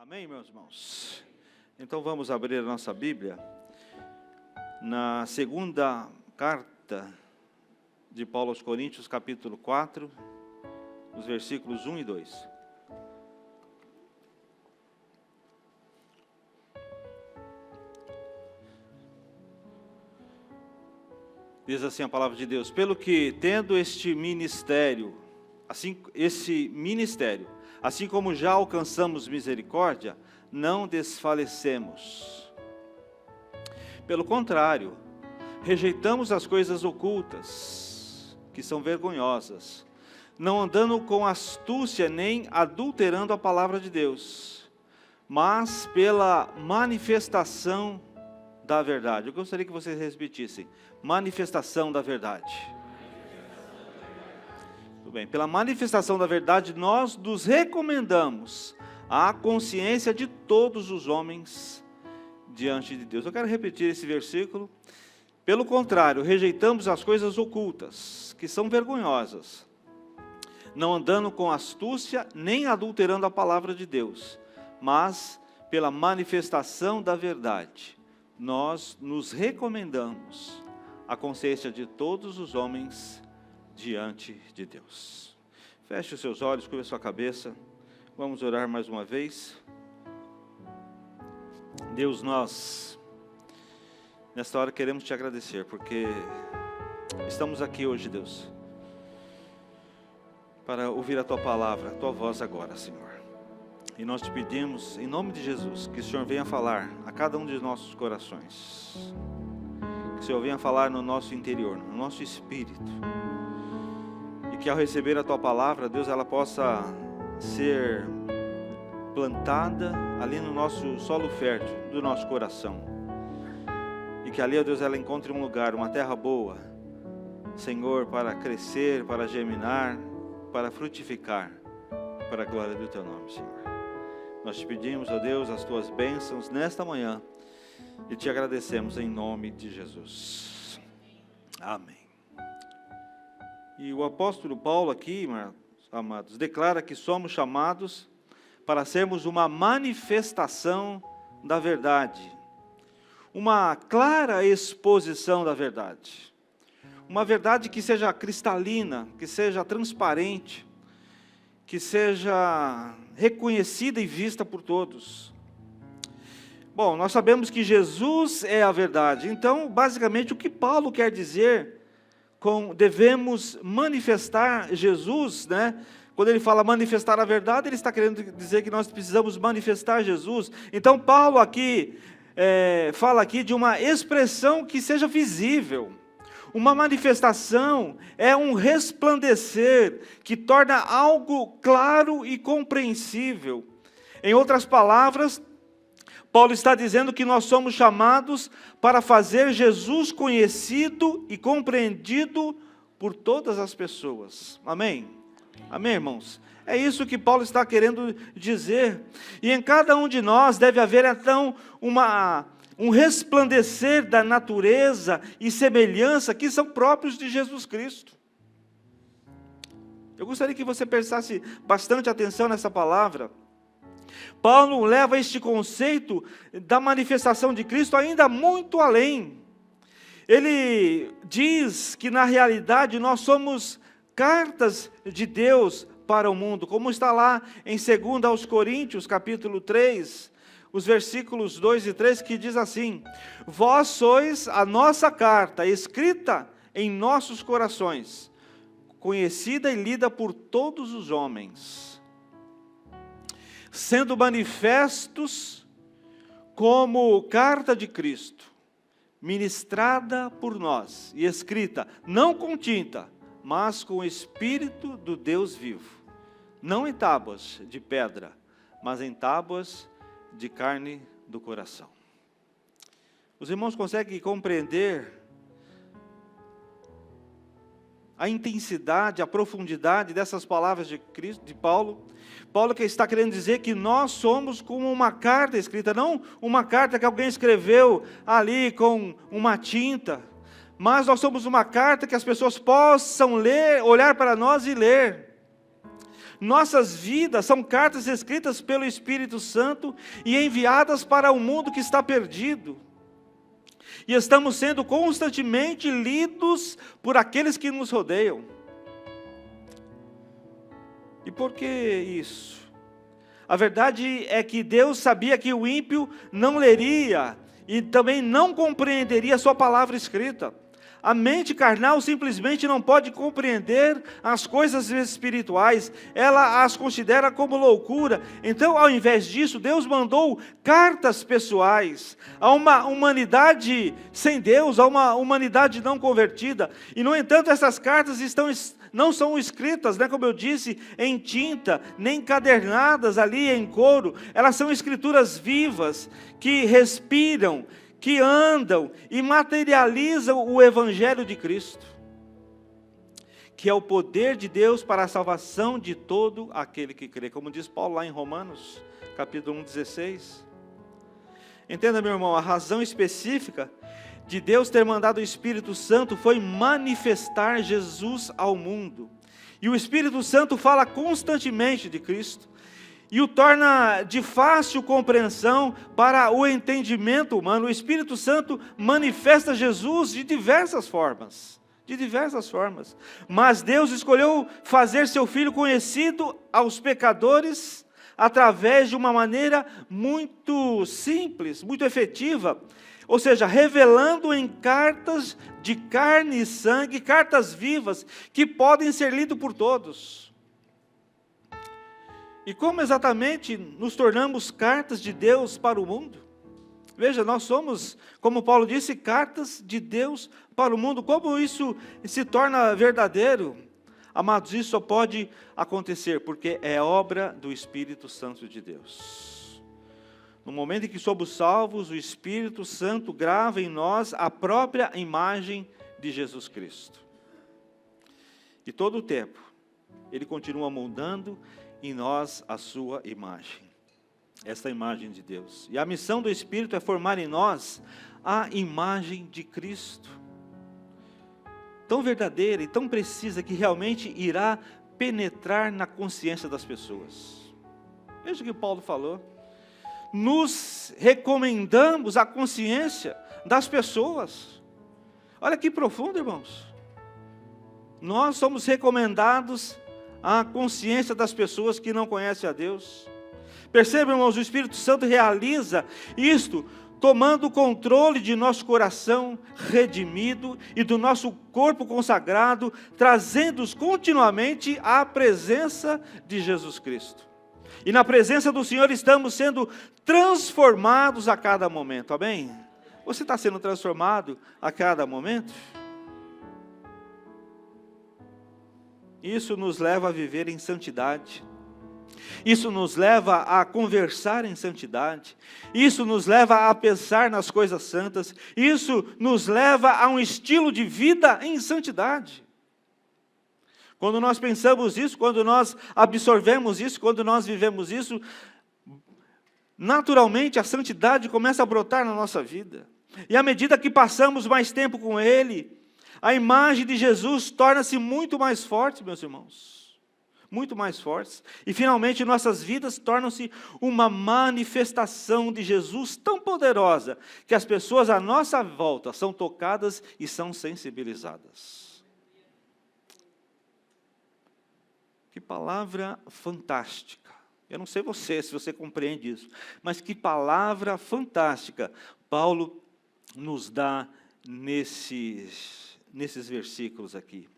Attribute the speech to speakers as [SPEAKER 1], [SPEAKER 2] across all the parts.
[SPEAKER 1] Amém, meus irmãos? Então vamos abrir a nossa Bíblia na segunda carta de Paulo aos Coríntios, capítulo 4, os versículos 1 e 2. Diz assim a palavra de Deus: pelo que, tendo esse ministério, assim como já alcançamos misericórdia, não desfalecemos. Pelo contrário, rejeitamos as coisas ocultas, que são vergonhosas, não andando com astúcia nem adulterando a palavra de Deus, mas pela manifestação da verdade. Eu gostaria que vocês repetissem: manifestação da verdade. Muito bem. Pela manifestação da verdade, nós nos recomendamos à consciência de todos os homens diante de Deus. Eu quero repetir esse versículo. Pelo contrário, rejeitamos as coisas ocultas, que são vergonhosas, não andando com astúcia, nem adulterando a palavra de Deus, mas pela manifestação da verdade, nós nos recomendamos à consciência de todos os homens diante de Deus. Feche os seus olhos, curva a sua cabeça. Vamos orar mais uma vez. Deus, nós, nesta hora, queremos te agradecer, porque estamos aqui hoje, Deus, para ouvir a tua palavra, a tua voz agora, Senhor. E nós te pedimos, em nome de Jesus, que o Senhor venha falar a cada um de nossos corações. Que o Senhor venha falar no nosso interior, no nosso espírito. E que ao receber a tua palavra, Deus, ela possa ser plantada ali no nosso solo fértil do nosso coração. E que ali, ó Deus, ela encontre um lugar, uma terra boa, Senhor, para crescer, para germinar, para frutificar, para a glória do teu nome, Senhor. Nós te pedimos, ó Deus, as tuas bênçãos nesta manhã e te agradecemos em nome de Jesus. Amém. E o apóstolo Paulo aqui, amados, declara que somos chamados para sermos uma manifestação da verdade, uma clara exposição da verdade, uma verdade que seja cristalina, que seja transparente, que seja reconhecida e vista por todos. Bom, nós sabemos que Jesus é a verdade, então, basicamente, o que Paulo quer dizer com devemos manifestar Jesus, né? Quando ele fala manifestar a verdade, ele está querendo dizer que nós precisamos manifestar Jesus. Então, Paulo aqui fala aqui de uma expressão que seja visível. Uma manifestação é um resplandecer que torna algo claro e compreensível. Em outras palavras, Paulo está dizendo que nós somos chamados para fazer Jesus conhecido e compreendido por todas as pessoas. Amém? Amém, irmãos? É isso que Paulo está querendo dizer. E em cada um de nós deve haver, então, um resplandecer da natureza e semelhança que são próprios de Jesus Cristo. Eu gostaria que você prestasse bastante atenção nessa palavra. Paulo leva este conceito da manifestação de Cristo ainda muito além. Ele diz que na realidade nós somos cartas de Deus para o mundo, como está lá em 2 aos Coríntios, capítulo 3, os versículos 2 e 3, que diz assim: vós sois a nossa carta, escrita em nossos corações, conhecida e lida por todos os homens, sendo manifestos como carta de Cristo, ministrada por nós e escrita, não com tinta, mas com o Espírito do Deus vivo, não em tábuas de pedra, mas em tábuas de carne do coração. Os irmãos conseguem compreender a intensidade, a profundidade dessas palavras de Cristo, de Paulo? Paulo que está querendo dizer que nós somos como uma carta escrita, não uma carta que alguém escreveu ali com uma tinta, mas nós somos uma carta que as pessoas possam ler, olhar para nós e ler. Nossas vidas são cartas escritas pelo Espírito Santo e enviadas para o mundo que está perdido. E estamos sendo constantemente lidos por aqueles que nos rodeiam. E por que isso? A verdade é que Deus sabia que o ímpio não leria e também não compreenderia a sua palavra escrita. A mente carnal simplesmente não pode compreender as coisas espirituais, ela as considera como loucura. Então, ao invés disso, Deus mandou cartas pessoais a uma humanidade sem Deus, a uma humanidade não convertida. E, no entanto, essas cartas não são escritas, como eu disse, em tinta, nem encadernadas ali em couro. Elas são escrituras vivas, que respiram, que andam e materializam o Evangelho de Cristo, que é o poder de Deus para a salvação de todo aquele que crê, como diz Paulo lá em Romanos, capítulo 1:16. Entenda, meu irmão, a razão específica de Deus ter mandado o Espírito Santo foi manifestar Jesus ao mundo, e o Espírito Santo fala constantemente de Cristo, e o torna de fácil compreensão para o entendimento humano. O Espírito Santo manifesta Jesus de diversas formas, mas Deus escolheu fazer seu Filho conhecido aos pecadores, através de uma maneira muito simples, muito efetiva, ou seja, revelando em cartas de carne e sangue, cartas vivas, que podem ser lidas por todos. E como exatamente nos tornamos cartas de Deus para o mundo? Veja, nós somos, como Paulo disse, cartas de Deus para o mundo. Como isso se torna verdadeiro? Amados, isso só pode acontecer porque é obra do Espírito Santo de Deus. No momento em que somos salvos, o Espírito Santo grava em nós a própria imagem de Jesus Cristo. E todo o tempo, Ele continua moldando em nós a sua imagem, esta imagem de Deus. E a missão do Espírito é formar em nós a imagem de Cristo, tão verdadeira e tão precisa que realmente irá penetrar na consciência das pessoas. Veja o que Paulo falou. Nos recomendamos a consciência das pessoas. Olha que profundo, irmãos. Nós somos recomendados à consciência das pessoas que não conhecem a Deus. Percebam, irmãos, o Espírito Santo realiza isto, tomando o controle de nosso coração redimido e do nosso corpo consagrado, trazendo-os continuamente à presença de Jesus Cristo. E na presença do Senhor estamos sendo transformados a cada momento, amém? Você está sendo transformado a cada momento? Isso nos leva a viver em santidade. Isso nos leva a conversar em santidade. Isso nos leva a pensar nas coisas santas. Isso nos leva a um estilo de vida em santidade. Quando nós pensamos isso, quando nós absorvemos isso, quando nós vivemos isso, naturalmente a santidade começa a brotar na nossa vida. E à medida que passamos mais tempo com Ele, a imagem de Jesus torna-se muito mais forte, meus irmãos. Muito mais fortes. E finalmente nossas vidas tornam-se uma manifestação de Jesus tão poderosa, que as pessoas à nossa volta são tocadas e são sensibilizadas. Que palavra fantástica. Eu não sei se você compreende isso, mas que palavra fantástica Paulo nos dá nesses versículos aqui.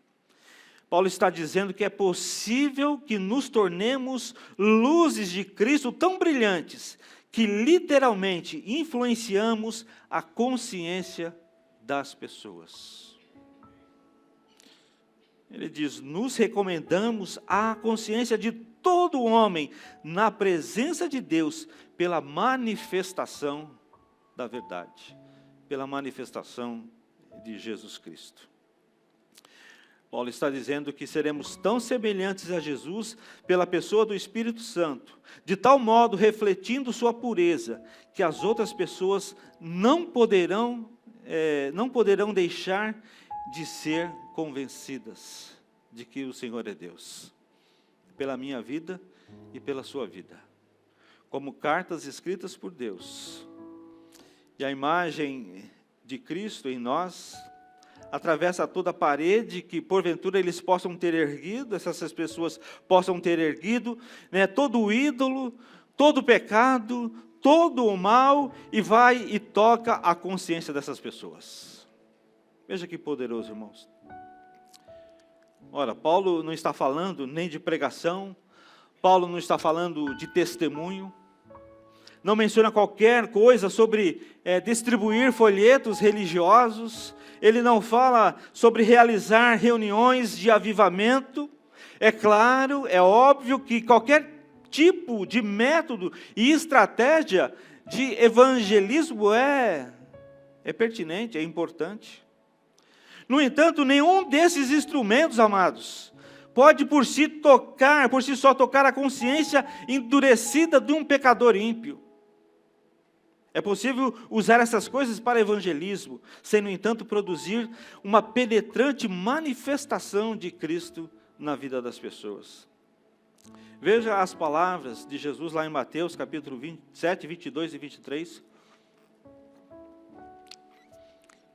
[SPEAKER 1] Paulo está dizendo que é possível que nos tornemos luzes de Cristo tão brilhantes, que literalmente influenciamos a consciência das pessoas. Ele diz, nos recomendamos à consciência de todo homem, na presença de Deus, pela manifestação da verdade, pela manifestação de Jesus Cristo. Paulo está dizendo que seremos tão semelhantes a Jesus pela pessoa do Espírito Santo, de tal modo refletindo sua pureza, que as outras pessoas não poderão deixar de ser convencidas de que o Senhor é Deus. pela minha vida e pela sua vida, como cartas escritas por Deus. E a imagem de Cristo em nós atravessa toda a parede que porventura eles possam ter erguido, essas pessoas possam ter erguido, né, todo o ídolo, todo o pecado, todo o mal, e vai e toca a consciência dessas pessoas. Veja que poderoso, irmãos. Ora, Paulo não está falando nem de pregação, Paulo não está falando de testemunho, não menciona qualquer coisa sobre distribuir folhetos religiosos, ele não fala sobre realizar reuniões de avivamento. É claro, é óbvio que qualquer tipo de método e estratégia de evangelismo é pertinente, é importante. No entanto, nenhum desses instrumentos, amados, pode por si só tocar a consciência endurecida de um pecador ímpio. É possível usar essas coisas para evangelismo, sem, no entanto, produzir uma penetrante manifestação de Cristo na vida das pessoas. Veja as palavras de Jesus lá em Mateus, capítulo 27, 22 e 23.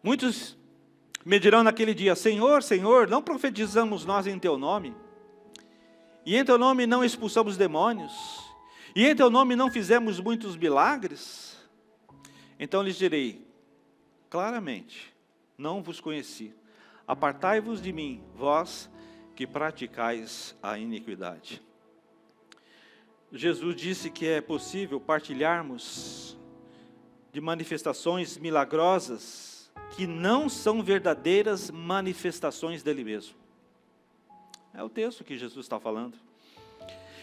[SPEAKER 1] Muitos me dirão naquele dia: Senhor, Senhor, não profetizamos nós em Teu nome? E em Teu nome não expulsamos demônios? E em Teu nome não fizemos muitos milagres? Então lhes direi claramente: não vos conheci. Apartai-vos de mim, vós que praticais a iniquidade. Jesus disse que é possível partilharmos de manifestações milagrosas que não são verdadeiras manifestações dele mesmo. É o texto que Jesus está falando.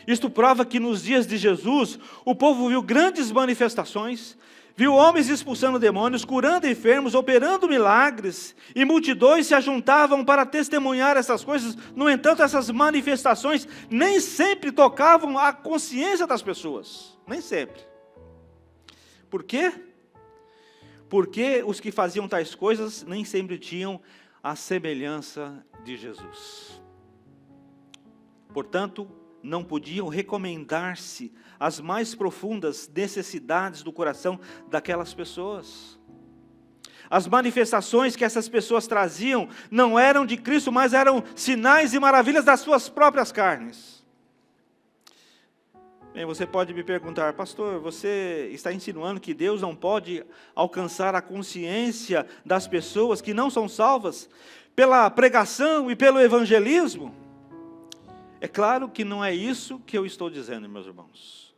[SPEAKER 1] Isto prova que nos dias de Jesus, o povo viu grandes manifestações, viu homens expulsando demônios, curando enfermos, operando milagres, e multidões se ajuntavam para testemunhar essas coisas. No entanto, essas manifestações nem sempre tocavam a consciência das pessoas, nem sempre. Por quê? Porque os que faziam tais coisas nem sempre tinham a semelhança de Jesus. Portanto, não podiam recomendar-se as mais profundas necessidades do coração daquelas pessoas. As manifestações que essas pessoas traziam não eram de Cristo, mas eram sinais e maravilhas das suas próprias carnes. Bem, você pode me perguntar: pastor, você está insinuando que Deus não pode alcançar a consciência das pessoas que não são salvas pela pregação e pelo evangelismo? É claro que não é isso que eu estou dizendo, meus irmãos.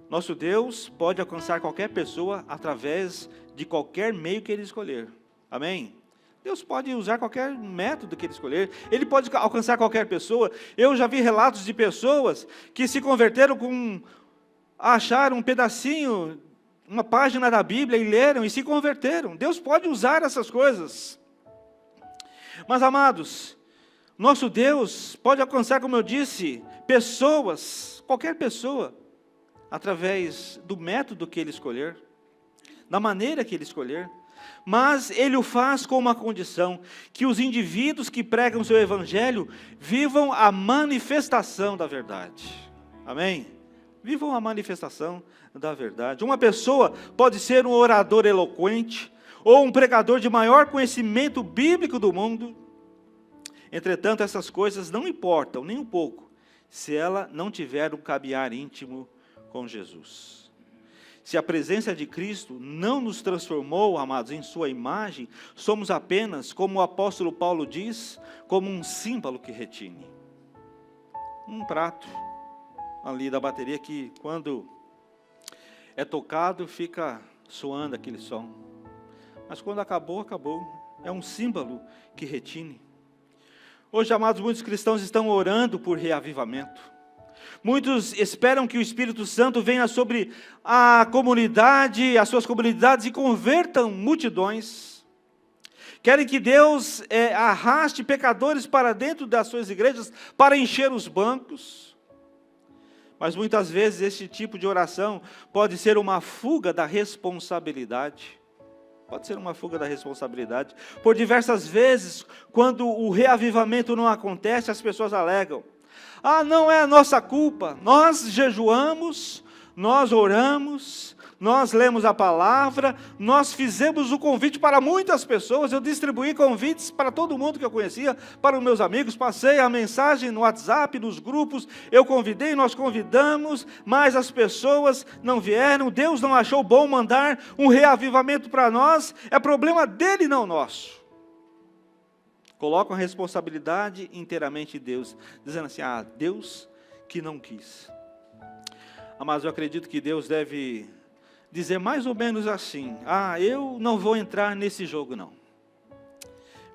[SPEAKER 1] Nosso Deus pode alcançar qualquer pessoa através de qualquer meio que Ele escolher. Amém? Deus pode usar qualquer método que Ele escolher. Ele pode alcançar qualquer pessoa. Eu já vi relatos de pessoas que se converteram acharam um pedacinho, uma página da Bíblia e leram e se converteram. Deus pode usar essas coisas. Mas, amados, nosso Deus pode alcançar, como eu disse, pessoas, qualquer pessoa, através do método que Ele escolher, da maneira que Ele escolher, mas Ele o faz com uma condição: que os indivíduos que pregam o seu Evangelho vivam a manifestação da verdade. Amém? Vivam a manifestação da verdade. Uma pessoa pode ser um orador eloquente, ou um pregador de maior conhecimento bíblico do mundo. Entretanto, essas coisas não importam nem um pouco, se ela não tiver um caminhar íntimo com Jesus. Se a presença de Cristo não nos transformou, amados, em sua imagem, somos apenas, como o apóstolo Paulo diz, como um símbolo que retine. Um prato ali da bateria que, quando é tocado, fica soando aquele som. Mas quando acabou, acabou. É um símbolo que retine. Hoje, amados, muitos cristãos estão orando por reavivamento. Muitos esperam que o Espírito Santo venha sobre a comunidade, as suas comunidades, e convertam multidões. Querem que Deus arraste pecadores para dentro das suas igrejas para encher os bancos. Mas muitas vezes esse tipo de oração pode ser uma fuga da responsabilidade. Pode ser uma fuga da responsabilidade. Por diversas vezes, quando o reavivamento não acontece, as pessoas alegam: Ah, não é a nossa culpa. Nós jejuamos, nós oramos, nós lemos a palavra, nós fizemos o convite para muitas pessoas, eu distribuí convites para todo mundo que eu conhecia, para os meus amigos, passei a mensagem no WhatsApp, nos grupos, eu convidei, nós convidamos, mas as pessoas não vieram, Deus não achou bom mandar um reavivamento para nós, é problema dele, não nosso. Colocam a responsabilidade inteiramente em Deus, dizendo assim, Deus que não quis. Mas eu acredito que Deus deve dizer mais ou menos assim, eu não vou entrar nesse jogo não.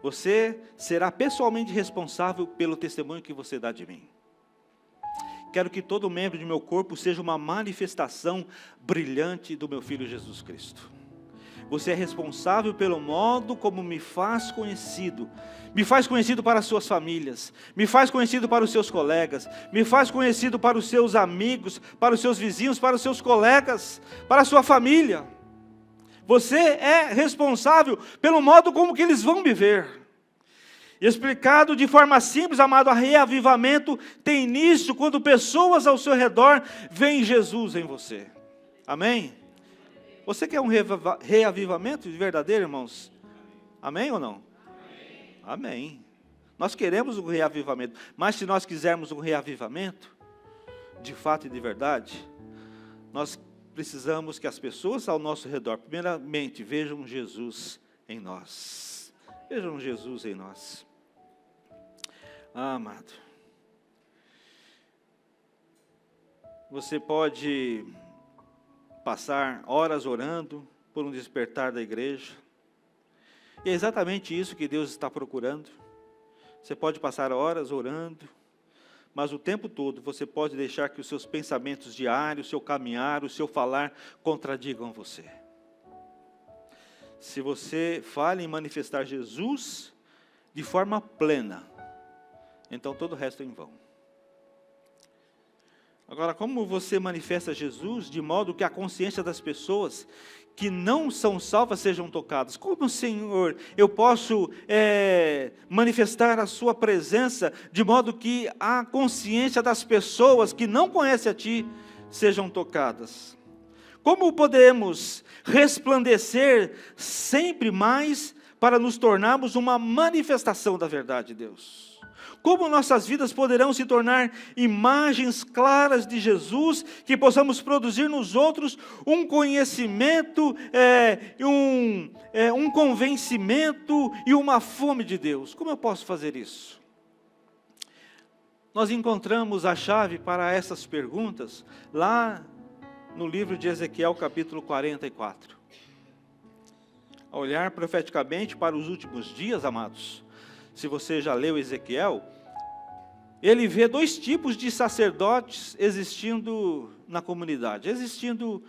[SPEAKER 1] Você será pessoalmente responsável pelo testemunho que você dá de mim. Quero que todo membro de meu corpo seja uma manifestação brilhante do meu Filho Jesus Cristo. Você é responsável pelo modo como me faz conhecido. Me faz conhecido para as suas famílias. Me faz conhecido para os seus colegas. Me faz conhecido para os seus amigos, para os seus vizinhos, para os seus colegas, para a sua família. Você é responsável pelo modo como que eles vão me ver. Explicado de forma simples, amado, a reavivamento tem início quando pessoas ao seu redor veem Jesus em você. Amém? Você quer um reavivamento verdadeiro, irmãos? Amém ou não? Amém. Amém. Nós queremos um reavivamento, mas se nós quisermos um reavivamento, de fato e de verdade, nós precisamos que as pessoas ao nosso redor, primeiramente, vejam Jesus em nós. Vejam Jesus em nós. Amado, você pode passar horas orando por um despertar da igreja. E é exatamente isso que Deus está procurando. Você pode passar horas orando, mas o tempo todo você pode deixar que os seus pensamentos diários, o seu caminhar, o seu falar contradigam você. Se você fala em manifestar Jesus de forma plena, então todo o resto é em vão. Agora, como você manifesta Jesus de modo que a consciência das pessoas que não são salvas sejam tocadas? Como, Senhor, eu posso manifestar a sua presença de modo que a consciência das pessoas que não conhecem a Ti sejam tocadas? Como podemos resplandecer sempre mais para nos tornarmos uma manifestação da verdade de Deus? Como nossas vidas poderão se tornar imagens claras de Jesus, que possamos produzir nos outros um conhecimento, um convencimento e uma fome de Deus? Como eu posso fazer isso? Nós encontramos a chave para essas perguntas lá no livro de Ezequiel, capítulo 44. Ao olhar profeticamente para os últimos dias, amados, se você já leu Ezequiel, ele vê dois tipos de sacerdotes existindo na comunidade, existindo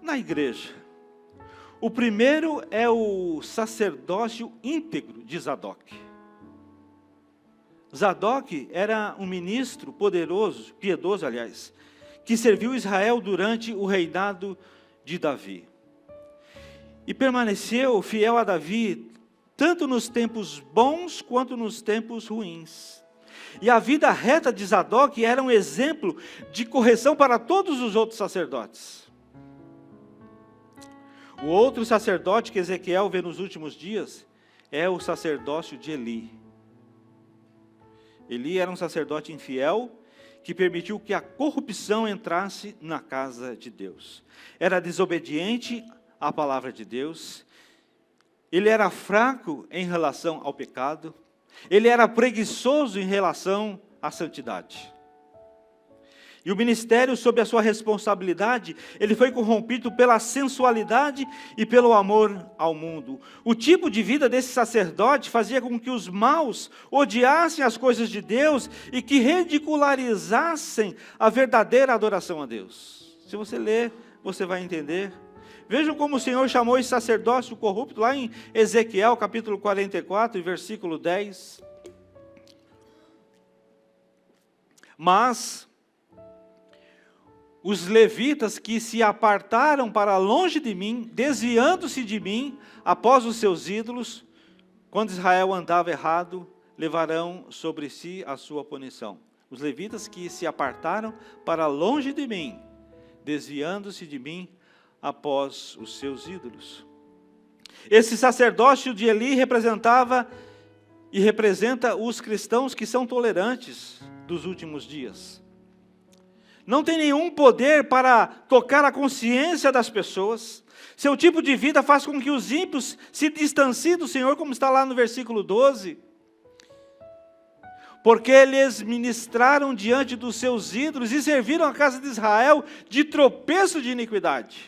[SPEAKER 1] na igreja. O primeiro é o sacerdócio íntegro de Zadok. Zadok era um ministro poderoso, piedoso, aliás, que serviu Israel durante o reinado de Davi. E permaneceu fiel a Davi, tanto nos tempos bons quanto nos tempos ruins. E a vida reta de Zadok era um exemplo de correção para todos os outros sacerdotes. O outro sacerdote que Ezequiel vê nos últimos dias é o sacerdócio de Eli. Eli era um sacerdote infiel que permitiu que a corrupção entrasse na casa de Deus. Era desobediente à palavra de Deus. Ele era fraco em relação ao pecado. Ele era preguiçoso em relação à santidade. E o ministério, sob a sua responsabilidade, ele foi corrompido pela sensualidade e pelo amor ao mundo. O tipo de vida desse sacerdote fazia com que os maus odiassem as coisas de Deus e que ridicularizassem a verdadeira adoração a Deus. Se você ler, você vai entender. Vejam como o Senhor chamou esse sacerdócio corrupto, lá em Ezequiel, capítulo 44, versículo 10. Mas os levitas que se apartaram para longe de mim, desviando-se de mim, após os seus ídolos, quando Israel andava errado, levarão sobre si a sua punição. Os levitas que se apartaram para longe de mim, desviando-se de mim após os seus ídolos. Esse sacerdócio de Eli representava e representa os cristãos que são tolerantes dos últimos dias. Não tem nenhum poder para tocar a consciência das pessoas. Seu tipo de vida faz com que os ímpios se distanciem do Senhor, como está lá no versículo 12. Porque eles ministraram diante dos seus ídolos e serviram a casa de Israel de tropeço de iniquidade.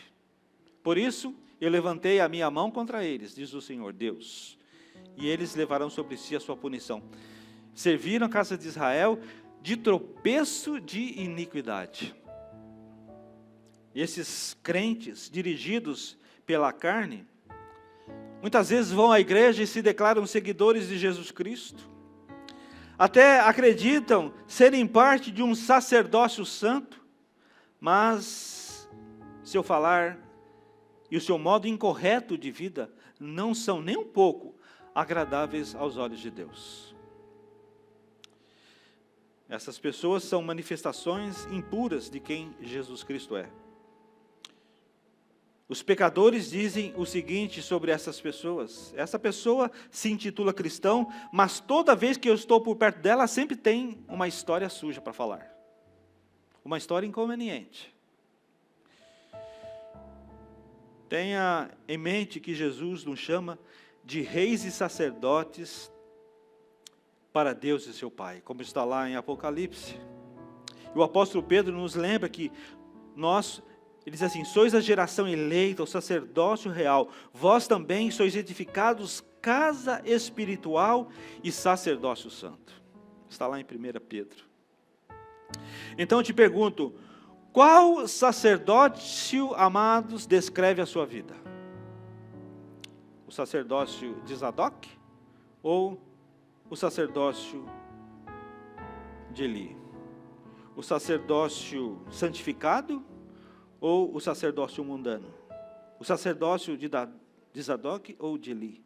[SPEAKER 1] Por isso, eu levantei a minha mão contra eles, diz o Senhor Deus, e eles levarão sobre si a sua punição. Serviram a casa de Israel de tropeço de iniquidade. Esses crentes dirigidos pela carne, muitas vezes vão à igreja e se declaram seguidores de Jesus Cristo. Até acreditam serem parte de um sacerdócio santo, mas seu falar e o seu modo incorreto de vida não são nem um pouco agradáveis aos olhos de Deus. Essas pessoas são manifestações impuras de quem Jesus Cristo é. Os pecadores dizem o seguinte sobre essas pessoas: essa pessoa se intitula cristão, mas toda vez que eu estou por perto dela, sempre tem uma história suja para falar. Uma história inconveniente. Tenha em mente que Jesus nos chama de reis e sacerdotes para Deus e seu Pai, como está lá em Apocalipse. E o apóstolo Pedro nos lembra que ele diz assim: sois a geração eleita, o sacerdócio real, vós também sois edificados casa espiritual e sacerdócio santo. Está lá em 1 Pedro. Então eu te pergunto, qual sacerdócio, amados, descreve a sua vida? O sacerdócio de Zadok ou o sacerdócio de Eli? O sacerdócio santificado ou o sacerdócio mundano? O sacerdócio de Zadok ou de Eli?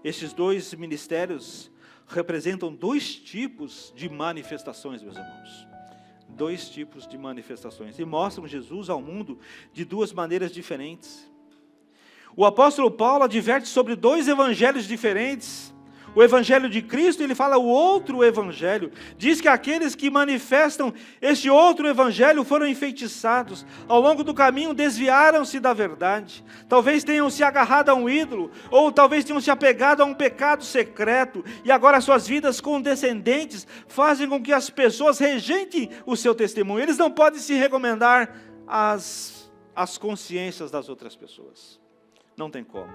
[SPEAKER 1] Esses dois ministérios representam dois tipos de manifestações, meus irmãos. Dois tipos de manifestações. E mostram Jesus ao mundo de duas maneiras diferentes. O apóstolo Paulo adverte sobre dois evangelhos diferentes. O evangelho de Cristo, ele fala o outro evangelho. Diz que aqueles que manifestam este outro evangelho foram enfeitiçados. Ao longo do caminho desviaram-se da verdade. Talvez tenham se agarrado a um ídolo, ou talvez tenham se apegado a um pecado secreto. E agora suas vidas condescendentes fazem com que as pessoas rejeitem o seu testemunho. Eles não podem se recomendar às consciências das outras pessoas. Não tem como.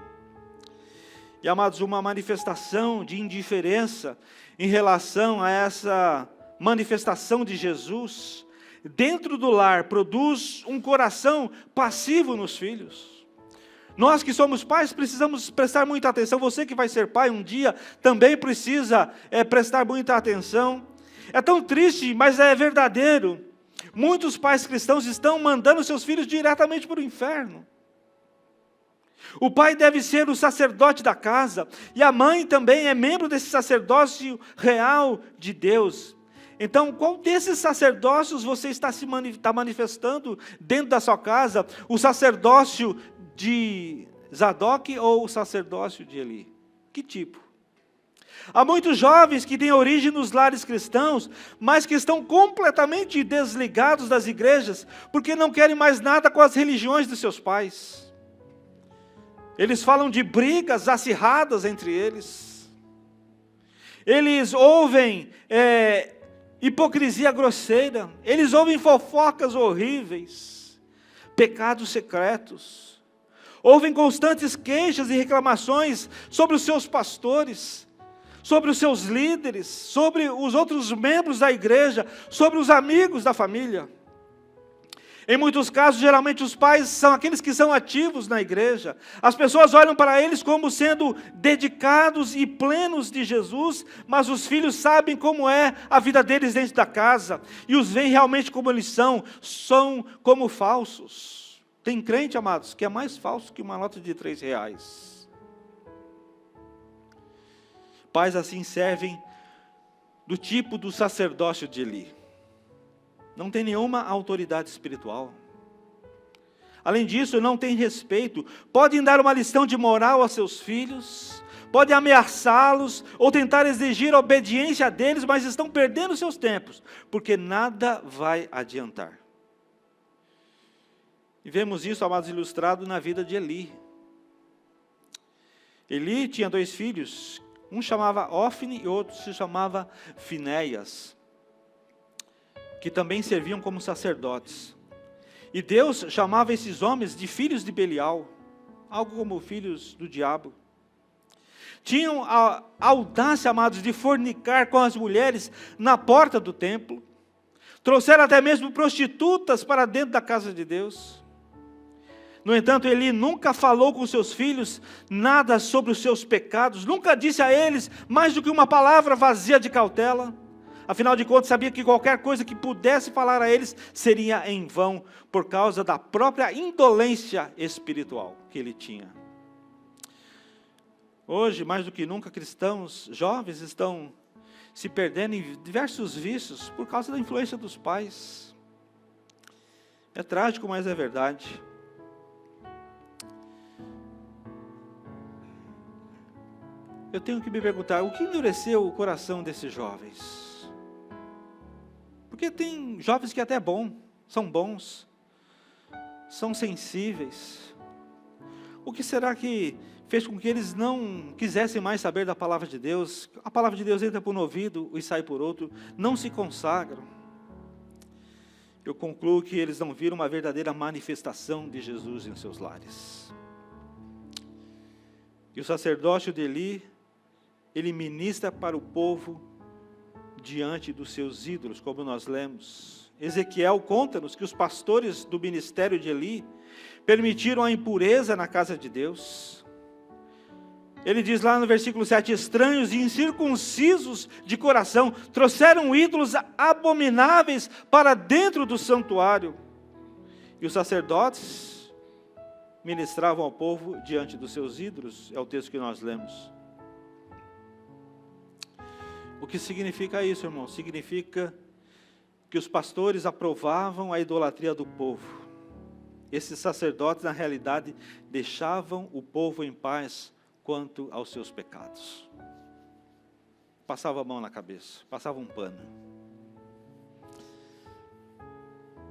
[SPEAKER 1] E, amados, uma manifestação de indiferença em relação a essa manifestação de Jesus dentro do lar produz um coração passivo nos filhos. Nós que somos pais precisamos prestar muita atenção. Você que vai ser pai um dia também precisa prestar muita atenção. É tão triste, mas é verdadeiro. Muitos pais cristãos estão mandando seus filhos diretamente para o inferno. O pai deve ser o sacerdote da casa, e a mãe também é membro desse sacerdócio real de Deus. Então, qual desses sacerdócios você está manifestando dentro da sua casa? O sacerdócio de Zadok ou o sacerdócio de Eli? Que tipo? Há muitos jovens que têm origem nos lares cristãos, mas que estão completamente desligados das igrejas, porque não querem mais nada com as religiões de seus pais. Eles falam de brigas acirradas entre eles. Eles ouvem hipocrisia grosseira. Eles ouvem fofocas horríveis, pecados secretos. Ouvem constantes queixas e reclamações sobre os seus pastores, sobre os seus líderes, sobre os outros membros da igreja, sobre os amigos da família. Em muitos casos, geralmente os pais são aqueles que são ativos na igreja. As pessoas olham para eles como sendo dedicados e plenos de Jesus, mas os filhos sabem como é a vida deles dentro da casa, e os veem realmente como eles são como falsos. Tem crente, amados, que é mais falso que uma nota de R$3. Pais assim servem do tipo do sacerdócio de Eli. Não tem nenhuma autoridade espiritual. Além disso, não tem respeito. Podem dar uma lição de moral aos seus filhos, podem ameaçá-los ou tentar exigir a obediência deles, mas estão perdendo seus tempos, porque nada vai adiantar. E vemos isso, amados, ilustrado na vida de Eli. Eli tinha 2 filhos, um chamava Ofni e outro se chamava Finéias, que também serviam como sacerdotes. E Deus chamava esses homens de filhos de Belial, algo como filhos do diabo. Tinham a audácia, amados, de fornicar com as mulheres na porta do templo. Trouxeram até mesmo prostitutas para dentro da casa de Deus. No entanto, Eli nunca falou com seus filhos nada sobre os seus pecados, nunca disse a eles mais do que uma palavra vazia de cautela. Afinal de contas, sabia que qualquer coisa que pudesse falar a eles seria em vão, por causa da própria indolência espiritual que ele tinha. Hoje, mais do que nunca, cristãos jovens estão se perdendo em diversos vícios por causa da influência dos pais. É trágico, mas é verdade. Eu tenho que me perguntar, o que endureceu o coração desses jovens? Porque tem jovens que até são bons, são sensíveis. O que será que fez com que eles não quisessem mais saber da palavra de Deus? A palavra de Deus entra por um ouvido e sai por outro, não se consagram. Eu concluo que eles não viram uma verdadeira manifestação de Jesus em seus lares. E o sacerdócio de Eli, ele ministra para o povo diante dos seus ídolos, como nós lemos. Ezequiel conta-nos que os pastores do ministério de Eli permitiram a impureza na casa de Deus. Ele diz lá no versículo 7, estranhos e incircuncisos de coração, trouxeram ídolos abomináveis para dentro do santuário. E os sacerdotes ministravam ao povo diante dos seus ídolos, é o texto que nós lemos. O que significa isso, irmão? Significa que os pastores aprovavam a idolatria do povo. Esses sacerdotes, na realidade, deixavam o povo em paz quanto aos seus pecados. Passava a mão na cabeça, passava um pano.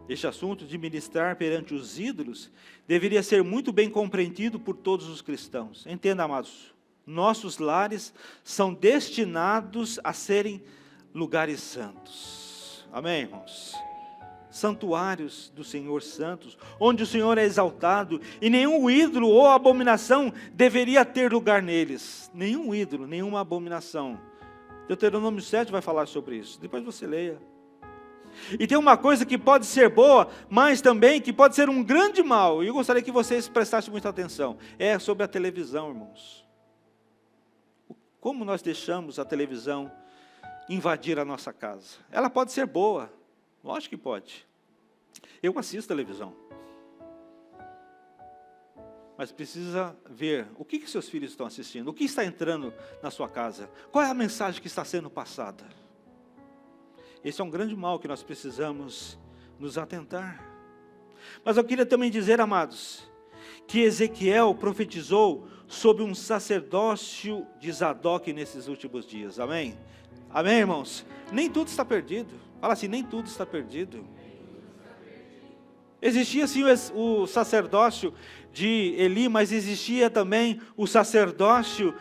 [SPEAKER 1] Este assunto de ministrar perante os ídolos deveria ser muito bem compreendido por todos os cristãos. Entenda, amados, nossos lares são destinados a serem lugares santos. Amém, irmãos? Santuários do Senhor santos, onde o Senhor é exaltado, e nenhum ídolo ou abominação deveria ter lugar neles. Nenhum ídolo, nenhuma abominação. Deuteronômio 7 vai falar sobre isso, depois você leia. E tem uma coisa que pode ser boa, mas também que pode ser um grande mal, e eu gostaria que vocês prestassem muita atenção, é sobre a televisão, irmãos. Como nós deixamos a televisão invadir a nossa casa? Ela pode ser boa, lógico que pode. Eu assisto televisão. Mas precisa ver o que seus filhos estão assistindo, o que está entrando na sua casa, qual é a mensagem que está sendo passada. Esse é um grande mal que nós precisamos nos atentar. Mas eu queria também dizer, amados, que Ezequiel profetizou sobre um sacerdócio de Zadok nesses últimos dias. Amém? Amém, irmãos? Nem tudo está perdido. Fala assim, nem tudo está perdido. Existia sim o sacerdócio de Eli, mas existia também o sacerdócio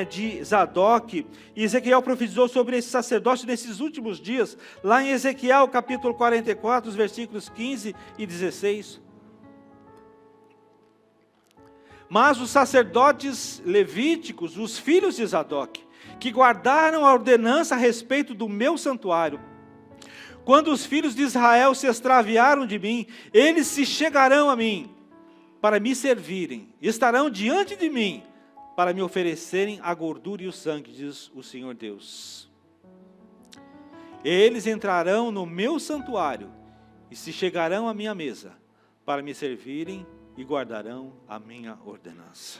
[SPEAKER 1] de Zadok. E Ezequiel profetizou sobre esse sacerdócio nesses últimos dias, lá em Ezequiel capítulo 44, os versículos 15 e 16. Mas os sacerdotes levíticos, os filhos de Zadok, que guardaram a ordenança a respeito do meu santuário, quando os filhos de Israel se extraviaram de mim, eles se chegarão a mim para me servirem, estarão diante de mim para me oferecerem a gordura e o sangue, diz o Senhor Deus. Eles entrarão no meu santuário e se chegarão à minha mesa para me servirem e guardarão a minha ordenança.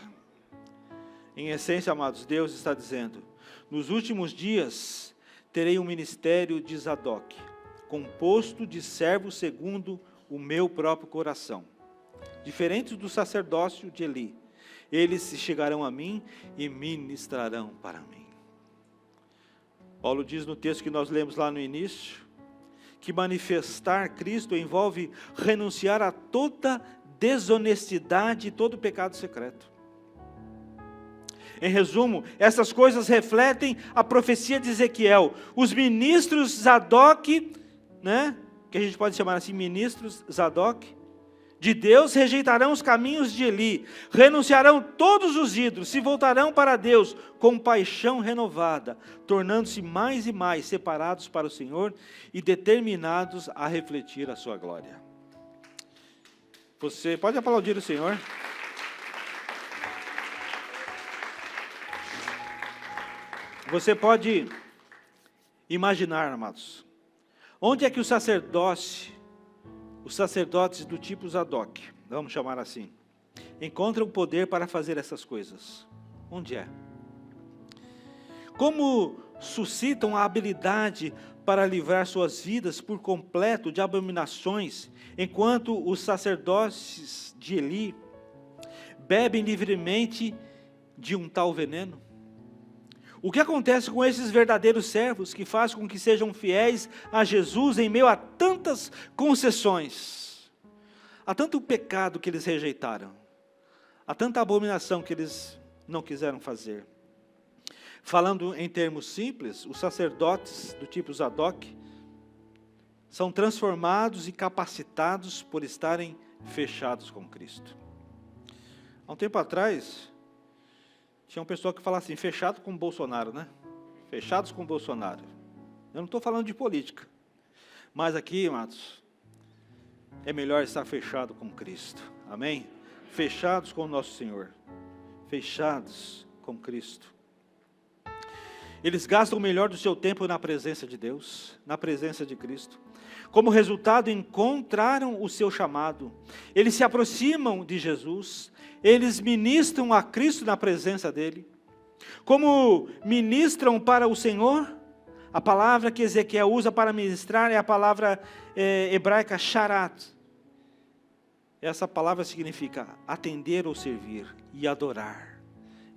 [SPEAKER 1] Em essência, amados, Deus está dizendo, nos últimos dias terei um ministério de Zadok, composto de servos segundo o meu próprio coração, diferentes do sacerdócio de Eli. Eles se chegarão a mim e ministrarão para mim. Paulo diz no texto que nós lemos lá no início, que manifestar Cristo envolve renunciar a toda desonestidade e todo pecado secreto. Em resumo, essas coisas refletem a profecia de Ezequiel. Os ministros Zadok, que a gente pode chamar assim, ministros Zadok, de Deus, rejeitarão os caminhos de Eli, renunciarão todos os ídolos, se voltarão para Deus com paixão renovada, tornando-se mais e mais separados para o Senhor e determinados a refletir a sua glória. Você pode aplaudir o Senhor? Você pode imaginar, amados, onde é que os sacerdotes do tipo Zadok, vamos chamar assim, encontram o poder para fazer essas coisas? Onde é? Como suscitam a habilidade para livrar suas vidas por completo de abominações, enquanto os sacerdotes de Eli bebem livremente de um tal veneno? O que acontece com esses verdadeiros servos que faz com que sejam fiéis a Jesus em meio a tantas concessões, a tanto pecado que eles rejeitaram, a tanta abominação que eles não quiseram fazer? Falando em termos simples, os sacerdotes do tipo Zadok são transformados e capacitados por estarem fechados com Cristo. Há um tempo atrás, tinha um pessoal que falava assim, fechado com Bolsonaro, Fechados com Bolsonaro. Eu não estou falando de política. Mas aqui, amados, é melhor estar fechado com Cristo. Amém? Fechados com o nosso Senhor. Fechados com Cristo. Eles gastam o melhor do seu tempo na presença de Deus, na presença de Cristo. Como resultado, encontraram o seu chamado. Eles se aproximam de Jesus. Eles ministram a Cristo na presença dEle. Como ministram para o Senhor, a palavra que Ezequiel usa para ministrar é a palavra hebraica sharat. Essa palavra significa atender ou servir e adorar.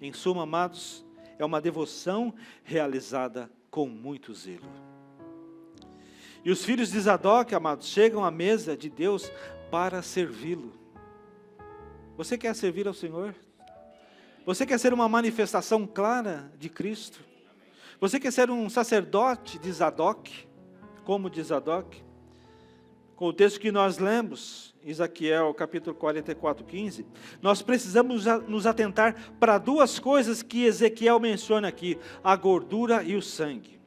[SPEAKER 1] Em suma, amados, é uma devoção realizada com muito zelo. E os filhos de Zadok, amados, chegam à mesa de Deus para servi-lo. Você quer servir ao Senhor? Você quer ser uma manifestação clara de Cristo? Você quer ser um sacerdote de Zadok, como de Zadok? Com o texto que nós lemos, Ezequiel capítulo 44, 15, nós precisamos nos atentar para duas coisas que Ezequiel menciona aqui, a gordura e o sangue.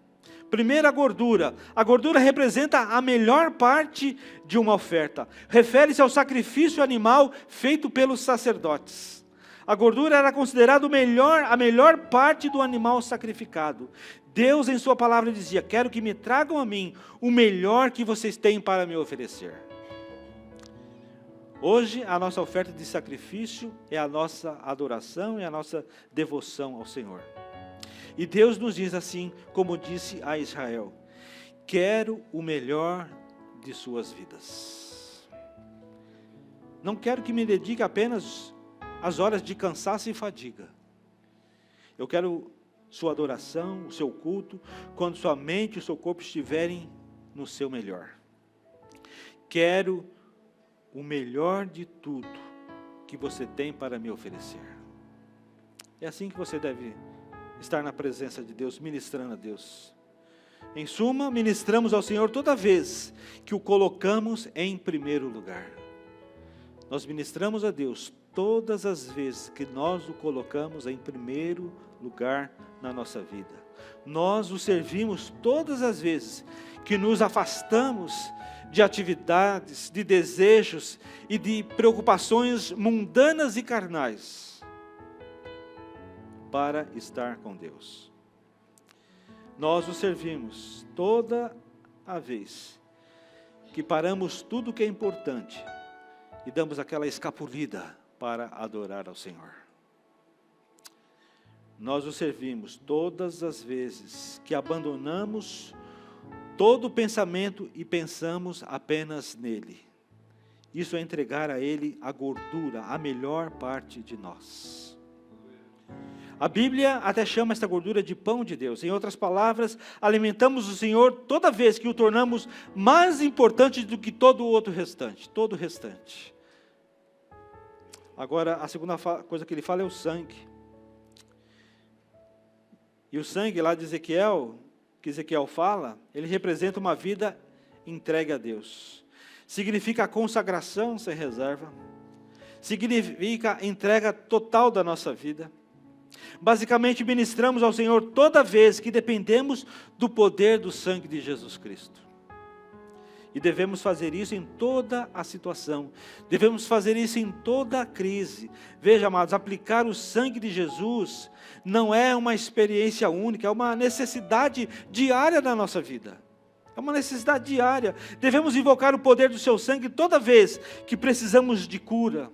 [SPEAKER 1] Primeiro, a gordura. A gordura representa a melhor parte de uma oferta. Refere-se ao sacrifício animal feito pelos sacerdotes. A gordura era considerada a melhor parte do animal sacrificado. Deus, em sua palavra, dizia, quero que me tragam a mim o melhor que vocês têm para me oferecer. Hoje, a nossa oferta de sacrifício é a nossa adoração e a nossa devoção ao Senhor. E Deus nos diz assim, como disse a Israel, quero o melhor de suas vidas. Não quero que me dedique apenas às horas de cansaço e fadiga. Eu quero sua adoração, o seu culto, quando sua mente e o seu corpo estiverem no seu melhor. Quero o melhor de tudo que você tem para me oferecer. É assim que você deve estar na presença de Deus, ministrando a Deus. Em suma, ministramos ao Senhor toda vez que o colocamos em primeiro lugar. Nós ministramos a Deus todas as vezes que nós o colocamos em primeiro lugar na nossa vida. Nós o servimos todas as vezes que nos afastamos de atividades, de desejos e de preocupações mundanas e carnais, para estar com Deus. Nós o servimos toda a vez que paramos tudo que é importante e damos aquela escapulida para adorar ao Senhor. nós o servimos todas as vezes que abandonamos todo pensamento e pensamos apenas nele. Isso é entregar a Ele a gordura, a melhor parte de nós. A Bíblia até chama esta gordura de pão de Deus. Em outras palavras, alimentamos o Senhor toda vez que o tornamos mais importante do que todo o outro restante, todo o restante. Agora, a segunda coisa que ele fala é o sangue. E o sangue lá de Ezequiel, que Ezequiel fala, ele representa uma vida entregue a Deus. Significa a consagração sem reserva. Significa a entrega total da nossa vida. Basicamente, ministramos ao Senhor toda vez que dependemos do poder do sangue de Jesus Cristo. E devemos fazer isso em toda a situação. Devemos fazer isso em toda a crise. Veja, amados, aplicar o sangue de Jesus não é uma experiência única, é uma necessidade diária da nossa vida. É uma necessidade diária. Devemos invocar o poder do seu sangue toda vez que precisamos de cura.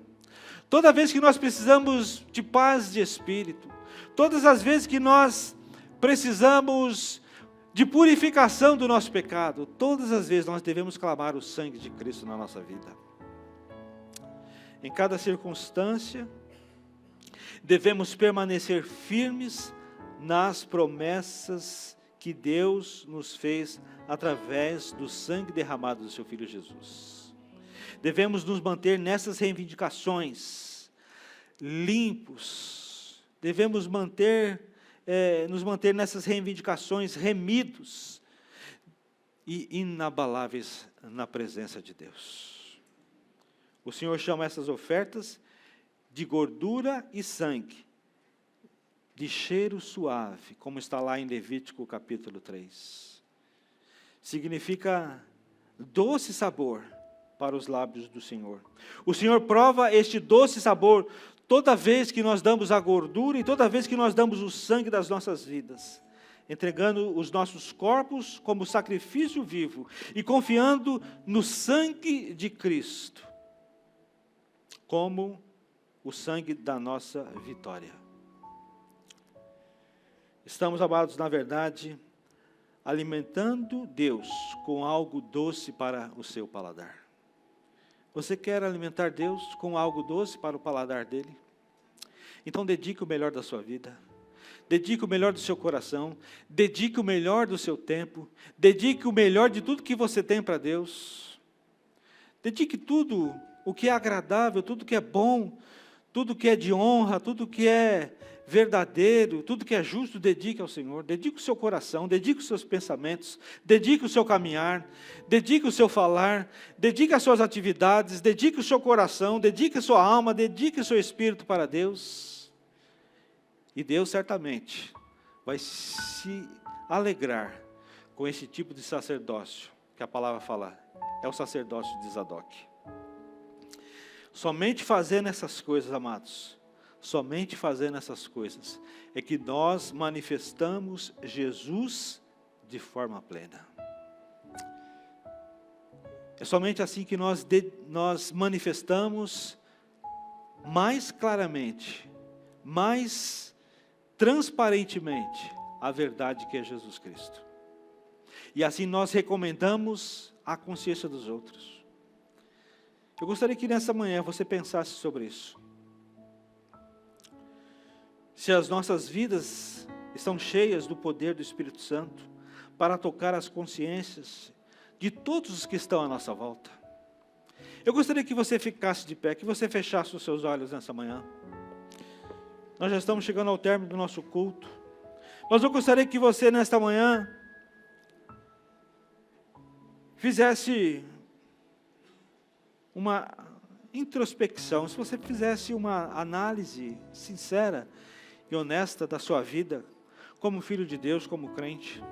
[SPEAKER 1] Toda vez que nós precisamos de paz de espírito. Todas as vezes que nós precisamos de purificação do nosso pecado. Todas as vezes nós devemos clamar o sangue de Cristo na nossa vida. Em cada circunstância, devemos permanecer firmes nas promessas que Deus nos fez através do sangue derramado do seu Filho Jesus. Devemos nos manter nessas reivindicações limpos. Devemos nos manter nessas reivindicações remidos e inabaláveis na presença de Deus. O Senhor chama essas ofertas de gordura e sangue, de cheiro suave, como está lá em Levítico capítulo 3. Significa doce sabor para os lábios do Senhor. O Senhor prova este doce sabor toda vez que nós damos a gordura e toda vez que nós damos o sangue das nossas vidas, entregando os nossos corpos como sacrifício vivo e confiando no sangue de Cristo, como o sangue da nossa vitória. Estamos, amados, na verdade, alimentando Deus com algo doce para o seu paladar. Você quer alimentar Deus com algo doce para o paladar dele? Então dedique o melhor da sua vida, dedique o melhor do seu coração, dedique o melhor do seu tempo, dedique o melhor de tudo que você tem para Deus. Dedique tudo o que é agradável, tudo que é bom, tudo que é de honra, tudo que é verdadeiro, tudo que é justo, dedique ao Senhor. Dedique o seu coração, dedique os seus pensamentos, dedique o seu caminhar, dedique o seu falar, dedique as suas atividades, dedique o seu coração, dedique a sua alma, dedique o seu espírito para Deus. E Deus certamente vai se alegrar com esse tipo de sacerdócio, que a palavra fala, é o sacerdócio de Zadok. Somente fazendo essas coisas, amados, somente fazendo essas coisas, é que nós manifestamos Jesus de forma plena. É somente assim que nós manifestamos mais claramente, mais transparentemente a verdade que é Jesus Cristo. E assim nós recomendamos a consciência dos outros. Eu gostaria que nessa manhã você pensasse sobre isso. Se as nossas vidas estão cheias do poder do Espírito Santo para tocar as consciências de todos os que estão à nossa volta. Eu gostaria que você ficasse de pé, que você fechasse os seus olhos nessa manhã. Nós já estamos chegando ao término do nosso culto. Mas eu gostaria que você nesta manhã fizesse uma introspecção, se você fizesse uma análise sincera e honesta da sua vida, como filho de Deus, como crente.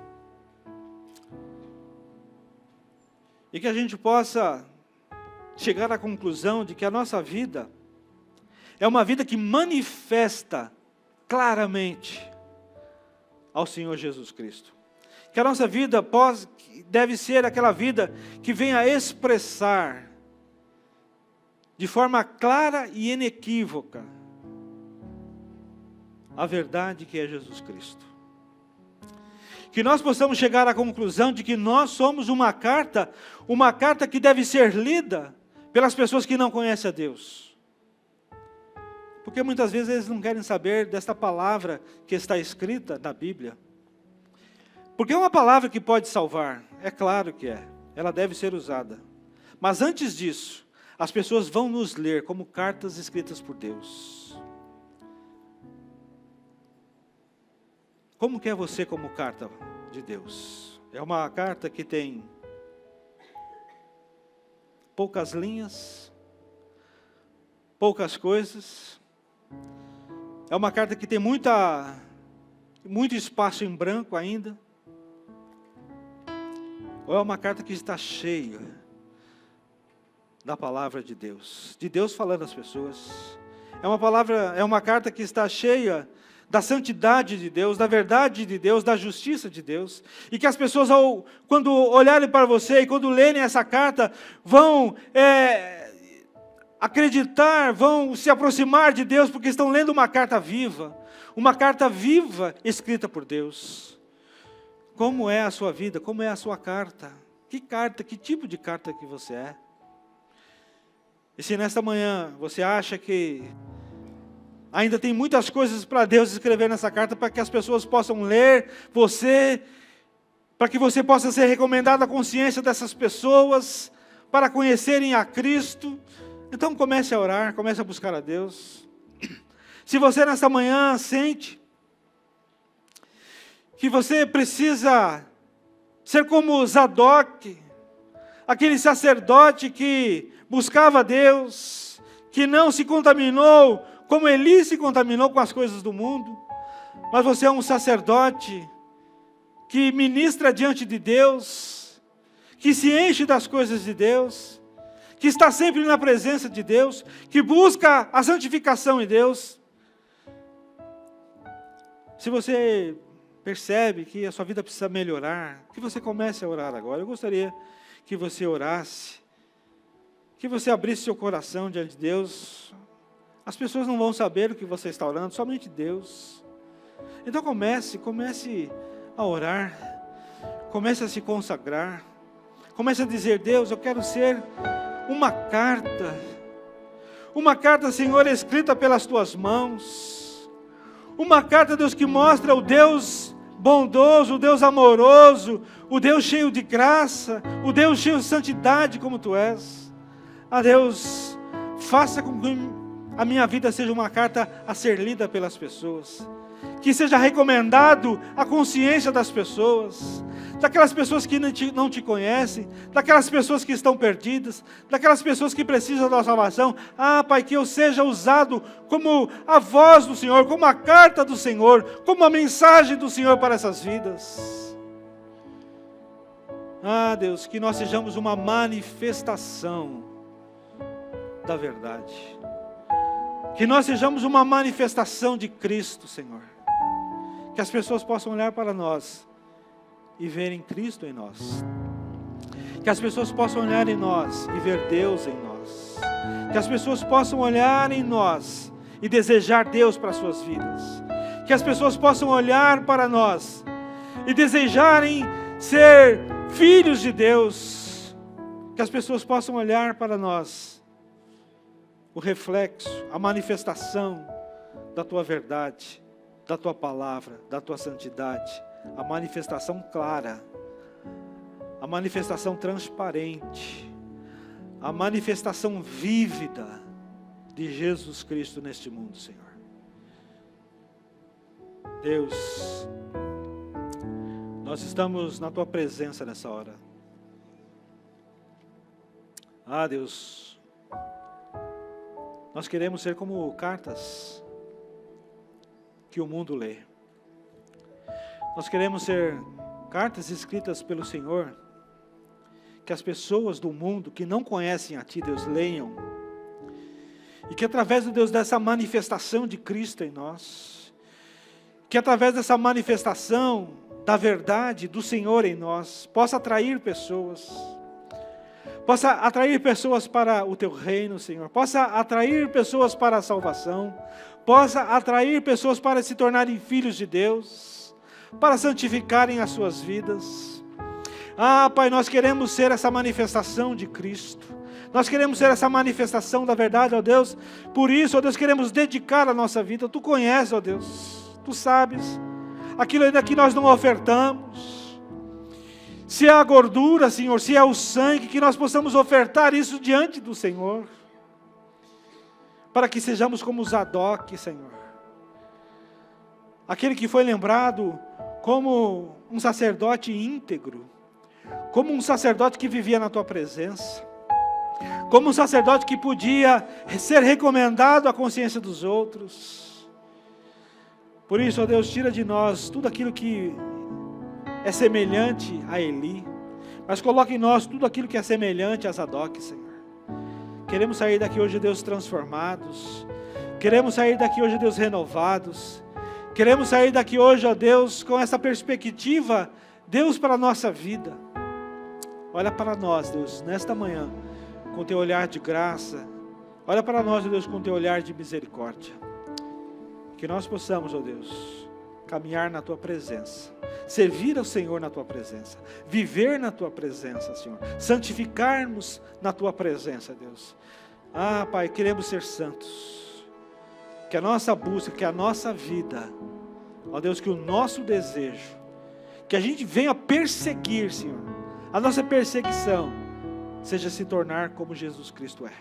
[SPEAKER 1] E que a gente possa chegar à conclusão de que a nossa vida é uma vida que manifesta claramente ao Senhor Jesus Cristo. Que a nossa vida deve ser aquela vida que venha expressar de forma clara e inequívoca a verdade que é Jesus Cristo. Que nós possamos chegar à conclusão de que nós somos uma carta que deve ser lida pelas pessoas que não conhecem a Deus. Porque muitas vezes eles não querem saber desta palavra que está escrita na Bíblia. Porque é uma palavra que pode salvar, é claro que é, ela deve ser usada. Mas antes disso, as pessoas vão nos ler como cartas escritas por Deus. Como que é você como carta de Deus? É uma carta que tem poucas linhas, poucas coisas. É uma carta que tem muito espaço em branco ainda. Ou é uma carta que está cheia da palavra de Deus falando às pessoas. É uma carta que está cheia da santidade de Deus, da verdade de Deus, da justiça de Deus, e que as pessoas, quando olharem para você e quando lerem essa carta, vão acreditar, vão se aproximar de Deus, porque estão lendo uma carta viva escrita por Deus. Como é a sua vida? Como é a sua carta? Que tipo de carta que você é? E se nesta manhã você acha que ainda tem muitas coisas para Deus escrever nessa carta, para que as pessoas possam ler você, para que você possa ser recomendado à consciência dessas pessoas, para conhecerem a Cristo, então comece a orar, comece a buscar a Deus. Se você nesta manhã sente que você precisa ser como Zadok, aquele sacerdote que buscava Deus, que não se contaminou, como Eli se contaminou com as coisas do mundo, mas você é um sacerdote que ministra diante de Deus, que se enche das coisas de Deus, que está sempre na presença de Deus, que busca a santificação em Deus. Se você percebe que a sua vida precisa melhorar, que você comece a orar agora. Eu gostaria que você orasse, que você abrisse seu coração diante de Deus. As pessoas não vão saber o que você está orando, somente Deus. Então comece a orar, comece a se consagrar, comece a dizer: Deus, eu quero ser uma carta, Senhor, escrita pelas Tuas mãos, uma carta, Deus, que mostra o Deus bondoso, o Deus amoroso, o Deus cheio de graça, o Deus cheio de santidade como Tu és. Deus, faça com que a minha vida seja uma carta a ser lida pelas pessoas, que seja recomendado à consciência das pessoas, daquelas pessoas que não te conhecem, daquelas pessoas que estão perdidas, daquelas pessoas que precisam da salvação. Pai, que eu seja usado como a voz do Senhor, como a carta do Senhor, como a mensagem do Senhor para essas vidas. Deus, que nós sejamos uma manifestação da verdade, que nós sejamos uma manifestação de Cristo, Senhor, que as pessoas possam olhar para nós e verem Cristo em nós, que as pessoas possam olhar em nós e ver Deus em nós, que as pessoas possam olhar em nós e desejar Deus para as suas vidas, que as pessoas possam olhar para nós e desejarem ser filhos de Deus, que as pessoas possam olhar para nós, o reflexo, a manifestação da Tua verdade, da Tua palavra, da Tua santidade, a manifestação clara, a manifestação transparente, a manifestação vívida de Jesus Cristo neste mundo, Senhor. Deus, nós estamos na Tua presença nessa hora. Deus, nós queremos ser como cartas que o mundo lê. Nós queremos ser cartas escritas pelo Senhor, que as pessoas do mundo que não conhecem a Ti, Deus, leiam. E que através, Deus, dessa manifestação de Cristo em nós, que através dessa manifestação da verdade do Senhor em nós, possa atrair pessoas,
[SPEAKER 2] possa atrair pessoas para o teu reino, Senhor, possa atrair pessoas para a salvação, possa atrair pessoas para se tornarem filhos de Deus, para santificarem as suas vidas. Pai, nós queremos ser essa manifestação de Cristo, nós queremos ser essa manifestação da verdade, ó Deus. Por isso, ó Deus, queremos dedicar a nossa vida. Tu conheces, ó Deus, Tu sabes aquilo ainda que nós não ofertamos. Se é a gordura, Senhor, se é o sangue, que nós possamos ofertar isso diante do Senhor, para que sejamos como Zadok, Senhor, aquele que foi lembrado como um sacerdote íntegro, como um sacerdote que vivia na Tua presença, como um sacerdote que podia ser recomendado à consciência dos outros. Por isso, ó Deus, tira de nós tudo aquilo que é semelhante a Eli, mas coloca em nós tudo aquilo que é semelhante a Zadok, Senhor. Queremos sair daqui hoje, Deus, transformados. Queremos sair daqui hoje, Deus, renovados. Queremos sair daqui hoje, ó Deus, com essa perspectiva, Deus, para a nossa vida. Olha para nós, Deus, nesta manhã, com Teu olhar de graça. Olha para nós, ó Deus, com Teu olhar de misericórdia. Que nós possamos, ó Deus, caminhar na Tua presença, servir ao Senhor na Tua presença, viver na Tua presença, Senhor, santificarmos na Tua presença, Deus. Pai, queremos ser santos, que a nossa busca, que a nossa vida, ó Deus, que o nosso desejo, que a gente venha perseguir, Senhor, a nossa perseguição, seja se tornar como Jesus Cristo é.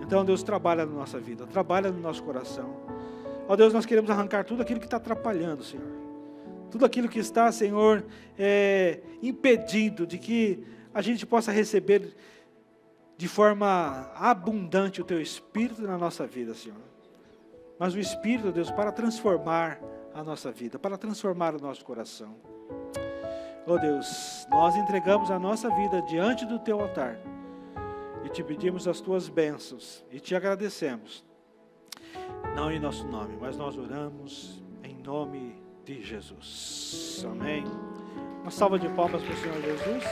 [SPEAKER 2] Então, Deus, trabalha na nossa vida, trabalha no nosso coração. Ó Deus, nós queremos arrancar tudo aquilo que está atrapalhando, Senhor. Tudo aquilo que está, Senhor, impedindo de que a gente possa receber de forma abundante o Teu Espírito na nossa vida, Senhor. Mas o Espírito, Deus, para transformar a nossa vida, para transformar o nosso coração. Ó Deus, nós entregamos a nossa vida diante do Teu altar e Te pedimos as Tuas bênçãos e Te agradecemos. Não em nosso nome, mas nós oramos em nome de Jesus. Amém. Uma salva de palmas para o Senhor Jesus.